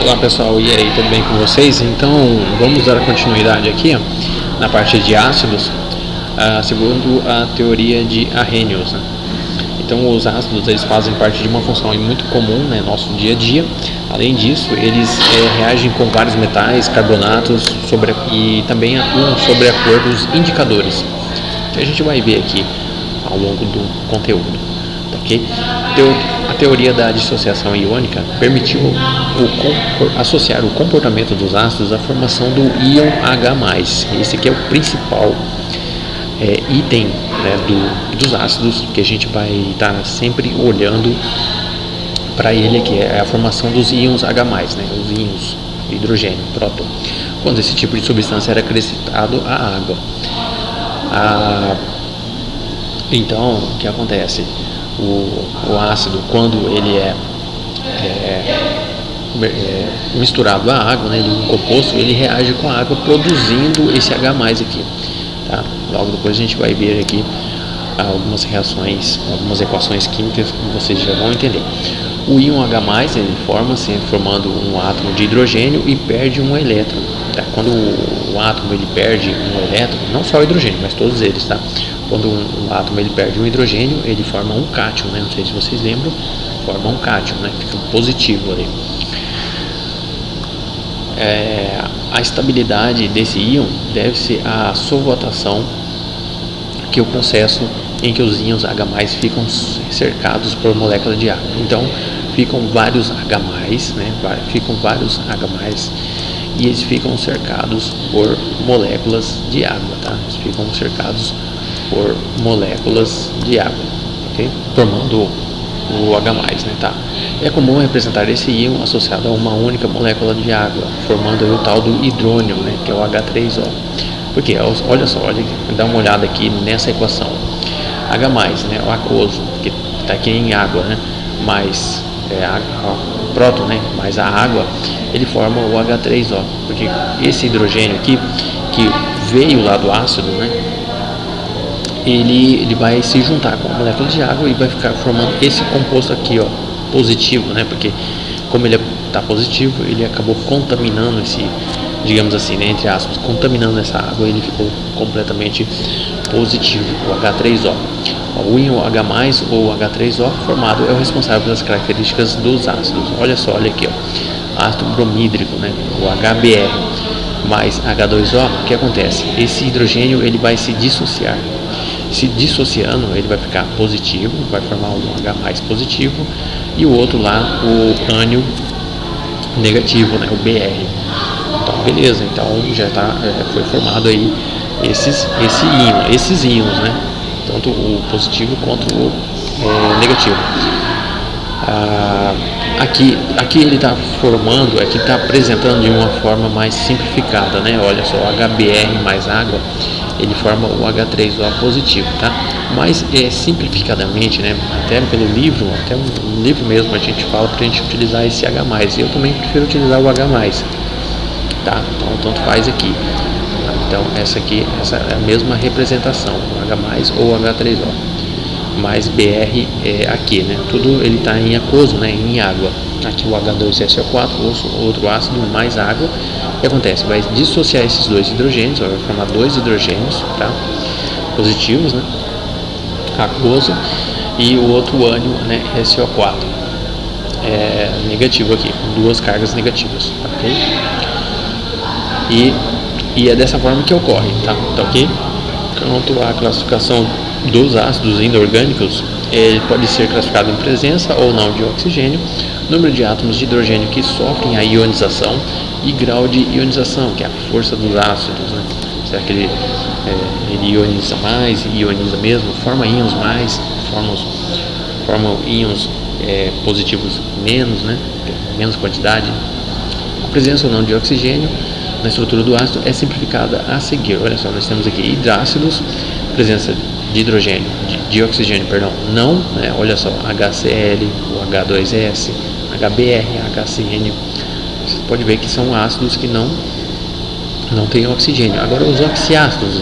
Olá pessoal, e aí, tudo bem com vocês? Então vamos dar continuidade aqui na parte de ácidos, segundo a teoria de Arrhenius, né? Então os ácidos eles fazem parte de uma função muito comum, né, no nosso dia a dia. Além disso, eles reagem com vários metais, carbonatos e também atuam sobre acordos indicadores, que a gente vai ver aqui ao longo do conteúdo. Okay? A teoria da dissociação iônica permitiu associar o comportamento dos ácidos à formação do íon H+. Esse aqui é o principal item, né, dos ácidos que a gente vai estar sempre olhando para ele, que é a formação dos íons H+, né, os íons hidrogênio, próton, quando esse tipo de substância era acrescentado à água. Então, o que acontece? O ácido, quando ele é misturado à água, né, um composto, ele reage com a água produzindo esse H+ aqui, tá? Logo depois a gente vai ver aqui algumas reações, algumas equações químicas que vocês já vão entender. O íon H+, ele forma-se formando um átomo de hidrogênio e perde um elétron, tá? Quando o átomo ele perde um elétron, não só o hidrogênio, mas todos eles, tá? Quando um átomo ele perde um hidrogênio, ele forma um cátion, né? Não sei se vocês lembram, forma um cátion, né? Fica um positivo ali. A estabilidade desse íon deve-se à solvatação, que é o processo em que os íons H+ ficam cercados por molécula de água. Então, ficam vários H+, né? Ficam vários H+, e eles ficam cercados por moléculas de água, tá? Eles ficam cercados por moléculas de água, ok? Formando o H+, né, tá? É comum representar esse íon associado a uma única molécula de água, formando o tal do hidrônio, né, que é o H3O. Porque, olha só, dá uma olhada aqui nessa equação. H+, né, o aquoso, que está aqui em água, né, mais o próton, né, mais a água, ele forma o H3O, porque esse hidrogênio aqui, que veio lá do ácido, né, ele vai se juntar com a molécula de água e vai ficar formando esse composto aqui, ó, positivo, né? Porque como ele está positivo, ele acabou contaminando esse, digamos assim, né, entre aspas, contaminando essa água, ele ficou completamente positivo, o H3O. O íon H+ ou H3O formado é o responsável pelas características dos ácidos. Olha só, olha aqui, ó, ácido bromídrico, né? O HBr mais H2O. O que acontece? Esse hidrogênio ele vai se dissociar. Se dissociando, ele vai ficar positivo, vai formar um H+ positivo, e o outro lá, o ânion negativo, né, o Br. Então, beleza, então já foi formado aí esses íons, né, tanto o positivo quanto o negativo. Aqui ele está formando, aqui está apresentando de uma forma mais simplificada, né? Olha só, HBr mais água, ele forma o H3O positivo, tá? Mas simplificadamente, né? Até pelo livro, até no livro mesmo a gente fala para a gente utilizar esse H+. Eu também prefiro utilizar o H+, tá? Então tanto faz aqui. Então essa é a mesma representação, o H+ ou H3O. Mais Br aqui, né? Tudo ele está em aquoso, né? Em água. Aqui o H2SO4, outro ácido mais água. O que acontece? Vai dissociar esses dois hidrogênios, vai formar dois hidrogênios, tá? Positivos, né? Aquoso, e o outro ânion, né? SO4 negativo aqui, com duas cargas negativas, ok? E é dessa forma que ocorre, tá ok? Quanto à classificação dos ácidos inorgânicos, ele pode ser classificado em presença ou não de oxigênio, número de átomos de hidrogênio que sofrem a ionização e grau de ionização, que é a força dos ácidos, né? Será que ele ioniza mais, ioniza mesmo, forma íons mais, forma íons positivos menos, né? Menos quantidade. A presença ou não de oxigênio na estrutura do ácido é simplificada a seguir. Olha só, nós temos aqui hidrácidos, presença de hidrogênio, de oxigênio, perdão, não, né? Olha só, HCl, o H2S, HBr, HCN. Você pode ver que são ácidos que não têm oxigênio. Agora os oxiácidos,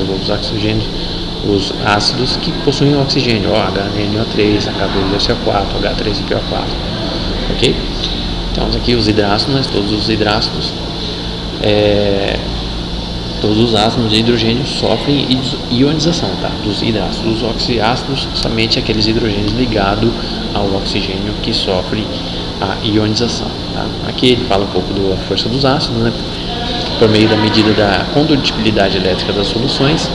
os ácidos que possuem oxigênio, HNO3, H2SO4, H3PO4, ok? Temos aqui os hidrácidos, né? Todos os hidrácidos, todos os átomos de hidrogênio sofrem ionização, tá? Dos hidrácidos. Dos oxiácidos, somente aqueles hidrogênios ligados ao oxigênio que sofrem a ionização, tá? Aqui ele fala um pouco da força dos ácidos, né? Por meio da medida da condutibilidade elétrica das soluções,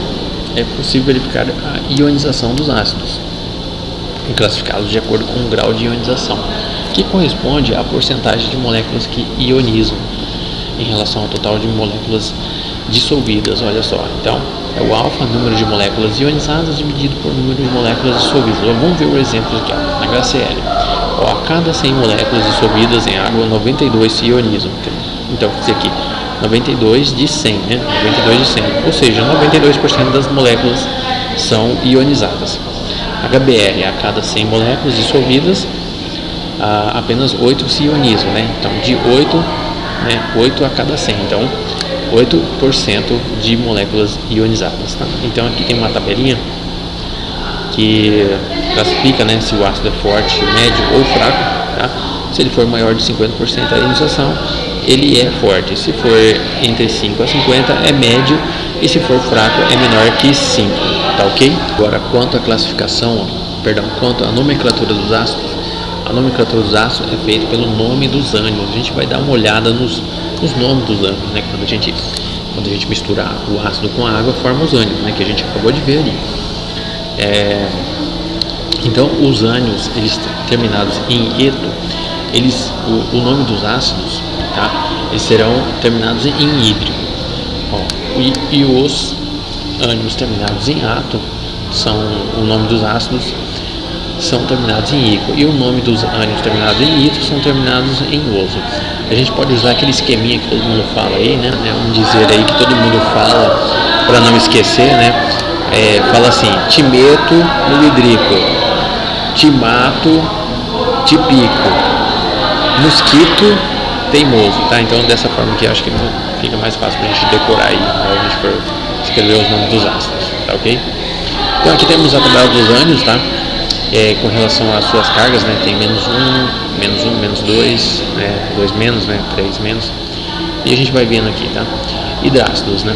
é possível verificar a ionização dos ácidos, classificados de acordo com o grau de ionização, que corresponde à porcentagem de moléculas que ionizam em relação ao total de moléculas dissolvidas. Olha só, então é o alfa, número de moléculas ionizadas dividido por número de moléculas dissolvidas. Vamos ver o exemplo aqui, ó, na HCl. A cada 100 moléculas dissolvidas em água, 92 se ionizam. Então, quer dizer aqui, 92 de 100, né? 92 de 100, ou seja, 92% das moléculas são ionizadas. HBr, a cada 100 moléculas dissolvidas, apenas 8 se ionizam, né? Então, de 8, né, 8 a cada 100, então 8% de moléculas ionizadas, tá? Então, aqui tem uma tabelinha que classifica, né, se o ácido é forte, médio ou fraco, tá? Se ele for maior de 50% a ionização, ele é forte. Se for entre 5 a 50 é médio, e se for fraco é menor que 5, tá ok? Agora, quanto à classificação, quanto à nomenclatura dos ácidos, a nomenclatura dos ácidos é feita pelo nome dos ânions. A gente vai dar uma olhada nos nomes dos ânions, né? Quando a gente mistura o ácido com a água, forma os ânions, né? Que a gente acabou de ver ali. Então, os ânions, eles terminados em eto, o nome dos ácidos, tá? Eles serão terminados em hídrico. E os ânions terminados em ato, o nome dos ácidos são terminados em ico, e o nome dos ânions terminados em ito são terminados em oso. A gente pode usar aquele esqueminha que todo mundo fala aí, né? Vamos dizer aí que todo mundo fala para não esquecer, né? Fala assim: timeto no hidrico, timato, tipico, mosquito, teimoso, tá? Então, dessa forma que eu acho que fica mais fácil pra gente decorar aí, né? A gente for escrever os nomes dos ácidos, tá ok? Então, aqui temos a tabela dos ânions, tá? Com relação às suas cargas, né? Tem menos 1, menos 2, né? 2 menos, né? 3 menos. E a gente vai vendo aqui, tá? Hidrácidos, né?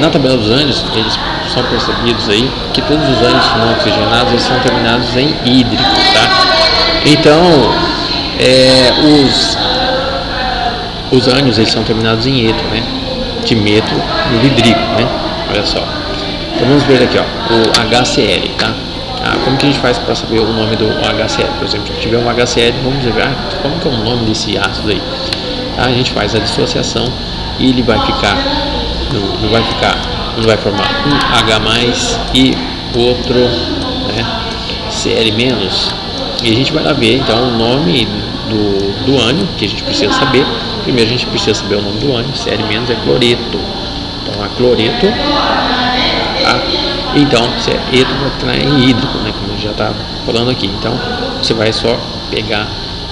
Na tabela dos ânions, eles são percebidos aí que todos os ânions não oxigenados, eles são terminados em hídrico, tá? Então, os ânions, eles são terminados em eto, né? Timeto no hidrico, né? Olha só. Então vamos ver aqui, ó, o HCl, tá? Como que a gente faz para saber o nome do HCl? Por exemplo, se tiver um HCl, vamos ver como que é o nome desse ácido aí. Tá? A gente faz a dissociação e ele vai ficar, não vai formar um H+ e outro, né, Cl-. E a gente vai lá ver então o nome do ânion, que a gente precisa saber. Primeiro a gente precisa saber o nome do ânion. Cl- é cloreto. Então, a cloreto, então, se é eto, vai ficar em hídrico, né, como a gente já está falando aqui. Então, você vai só pegar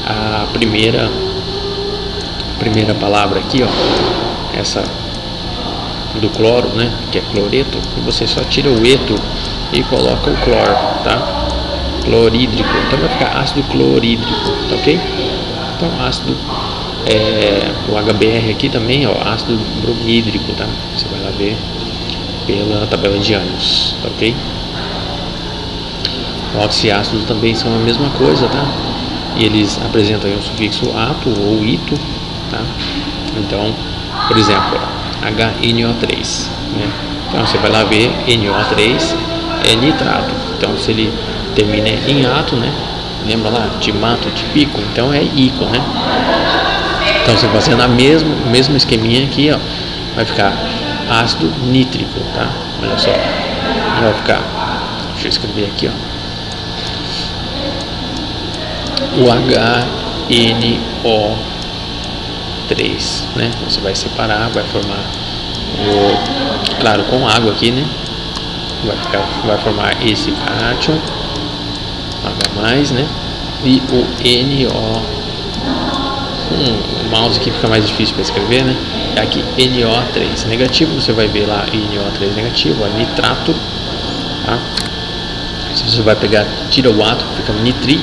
a primeira palavra aqui, ó, essa do cloro, né, que é cloreto, e você só tira o eto e coloca o cloro, tá? Clorídrico. Então vai ficar ácido clorídrico, tá ok? Então, ácido, o HBr aqui também, ó, ácido bromídrico, tá? Você vai lá ver pela tabela de ânions, tá ok? Oxiácidos também são a mesma coisa, tá? E eles apresentam aí um sufixo ato ou ito, tá? Então, por exemplo, HNO3, né? Então você vai lá ver, NO3 é nitrato. Então, se ele termina em ato, né? Lembra lá, timato, tipico, então é ico, né? Então, você fazendo o mesmo esqueminha aqui, ó, vai ficar ácido nítrico, tá? Olha só, vai ficar, deixa eu escrever aqui, ó, o HNO3, né? Você vai separar, vai formar claro, com água aqui, né? Vai formar esse cátion, H+, né? E o NO, o mouse aqui fica mais difícil para escrever, né? Aqui NO3 negativo, você vai ver lá NO3 negativo, ó, nitrato, tá? Se você vai pegar, tira o átomo, fica nítrico,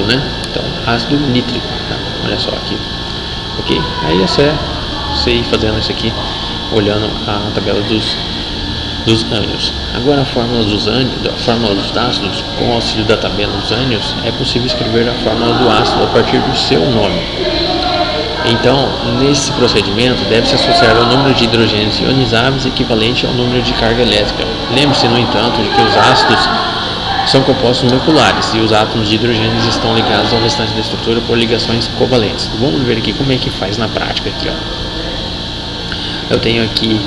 né? Então ácido nítrico, tá? Olha só aqui, ok? Aí é só você ir fazendo isso aqui, olhando a tabela dos ânions. Agora a fórmula dos ácidos, com o auxílio da tabela dos ânions, é possível escrever a fórmula do ácido a partir do seu nome. Então, nesse procedimento, deve-se associar o número de hidrogênios ionizáveis equivalente ao número de carga elétrica. Lembre-se, no entanto, de que os ácidos são compostos moleculares e os átomos de hidrogênios estão ligados ao restante da estrutura por ligações covalentes. Vamos ver aqui como é que faz na prática. Aqui, ó. Eu tenho aqui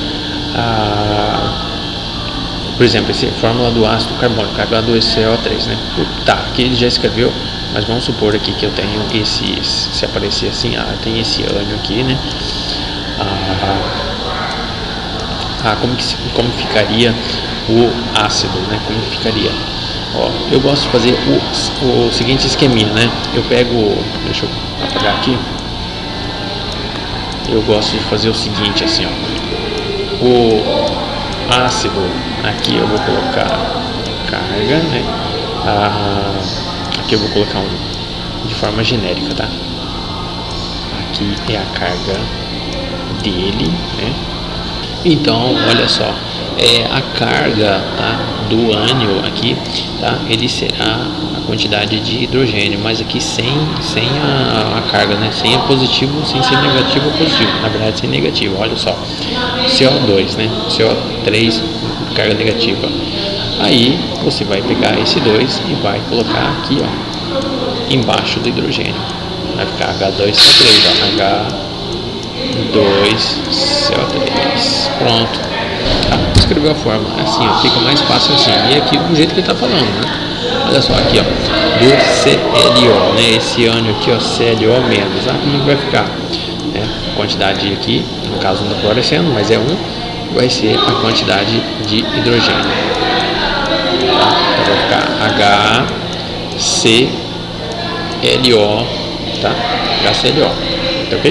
por exemplo, essa é a fórmula do ácido carbônico, H2CO3, né? Tá, aqui ele já escreveu, mas vamos supor aqui que eu tenho se aparecer assim, tem esse ânion aqui, né? Como ficaria o ácido, né? Como ficaria? Ó, eu gosto de fazer o seguinte esqueminha, né? Eu pego, deixa eu apagar aqui. Eu gosto de fazer o seguinte, assim, ó. O ácido, aqui eu vou colocar carga, né? Aqui eu vou colocar de forma genérica, tá? Aqui é a carga dele, né? Então, olha só, a carga, tá, do ânion aqui, tá? Ele será a quantidade de hidrogênio, mas aqui sem a carga, né? Sem a positivo, sem ser negativo ou positivo, na verdade sem negativo. Olha só, CO2, né? CO3, carga negativa. Aí você vai pegar esse 2 e vai colocar aqui, ó, embaixo do hidrogênio. Vai ficar H2CO3, ó, H2CO3. Pronto. Escreveu a fórmula. Assim, ó, fica mais fácil assim. E aqui do jeito que ele está falando, né? Olha só aqui, ó, do CLO, né? Esse ânion aqui, ó, CLO menos. Como vai ficar? Quantidade aqui, no caso não está fluorescendo, mas é 1, vai ser a quantidade de hidrogênio. Tá? Então vai ficar HClO, tá? HClO, tá ok?